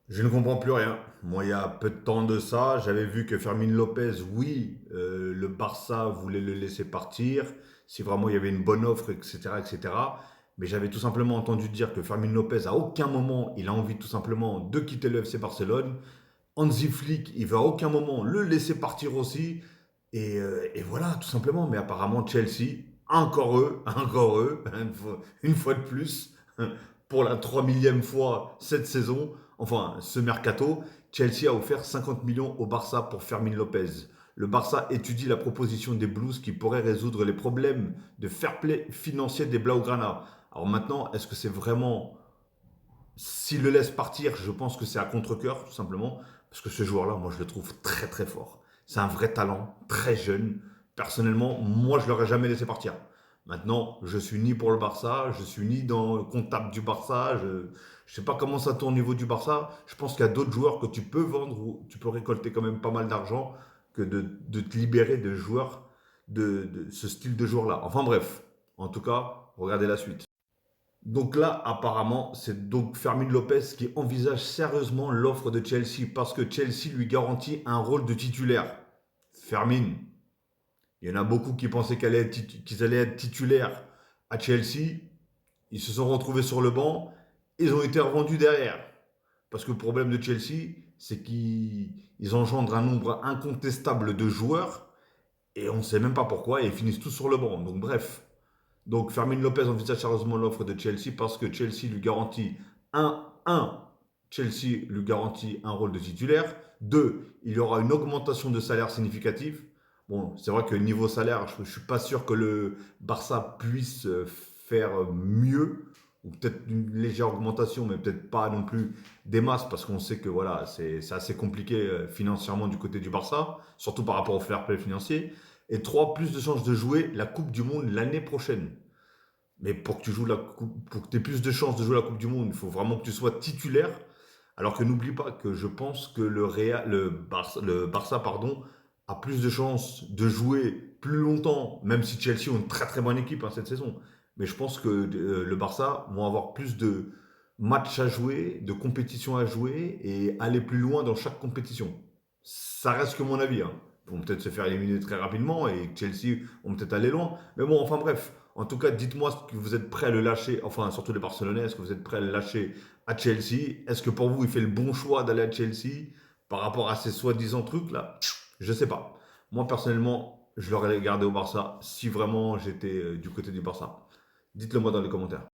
Je ne comprends plus rien. Moi, il y a peu de temps de ça, j'avais vu que Fermin Lopez, oui, le Barça voulait le laisser partir, si vraiment il y avait une bonne offre, etc., etc. Mais j'avais tout simplement entendu dire que Fermin Lopez, à aucun moment, il a envie tout simplement de quitter le FC Barcelone. Hansi Flick, il va à aucun moment le laisser partir aussi. Et voilà, tout simplement. Mais apparemment, Chelsea, encore eux, une fois de plus, pour la 3 000e fois cette saison, enfin ce mercato, Chelsea a offert 50 millions au Barça pour Fermin Lopez. Le Barça étudie la proposition des Blues qui pourrait résoudre les problèmes de fair play financier des Blaugrana. Alors maintenant, est-ce que c'est vraiment s'il le laisse partir, je pense que c'est à contre-cœur, tout simplement, parce que ce joueur-là, moi, je le trouve très très fort. C'est un vrai talent, très jeune. Personnellement, moi, je l'aurais jamais laissé partir. Maintenant, je suis ni pour le Barça, je suis ni dans le comptable du Barça. Je ne sais pas comment ça tourne au niveau du Barça. Je pense qu'il y a d'autres joueurs que tu peux vendre ou tu peux récolter quand même pas mal d'argent que de te libérer de joueurs de ce style de joueur-là. Enfin bref, en tout cas, regardez la suite. Donc là, apparemment, c'est donc Fermin Lopez qui envisage sérieusement l'offre de Chelsea parce que Chelsea lui garantit un rôle de titulaire. Fermin, il y en a beaucoup qui pensaient qu'ils allaient être titulaires à Chelsea. Ils se sont retrouvés sur le banc. Ils ont été revendus derrière. Parce que le problème de Chelsea, c'est qu'ils engendrent un nombre incontestable de joueurs et on ne sait même pas pourquoi et ils finissent tous sur le banc. Donc bref, donc Fermin Lopez envisage sérieusement l'offre de Chelsea parce que Chelsea lui garantit un, Chelsea lui garantit un rôle de titulaire. Deux, il y aura une augmentation de salaire significative. Bon, c'est vrai que niveau salaire, je ne suis pas sûr que le Barça puisse faire mieux, ou peut-être une légère augmentation, mais peut-être pas non plus des masses, parce qu'on sait que voilà, c'est assez compliqué financièrement du côté du Barça, surtout par rapport au fair play financier. Et trois, plus de chances de jouer la Coupe du Monde l'année prochaine. Mais pour que tu joues pour que tu aies plus de chances de jouer la Coupe du Monde, il faut vraiment que tu sois titulaire. Alors que n'oublie pas que je pense que le Barça pardon, a plus de chances de jouer plus longtemps, même si Chelsea ont une très très bonne équipe hein, cette saison. Mais je pense que le Barça vont avoir plus de matchs à jouer, de compétitions à jouer et aller plus loin dans chaque compétition. Ça reste que mon avis. Hein. Ils vont peut-être se faire éliminer très rapidement et Chelsea vont peut-être aller loin. Mais bon, enfin bref. En tout cas, dites-moi que vous êtes prêt à le lâcher, enfin surtout les Barcelonais, est-ce que vous êtes prêt à le lâcher à Chelsea? Est-ce que pour vous, il fait le bon choix d'aller à Chelsea par rapport à ces soi-disant trucs là? Je sais pas. Moi personnellement, je l'aurais gardé au Barça si vraiment j'étais du côté du Barça. Dites-le moi dans les commentaires.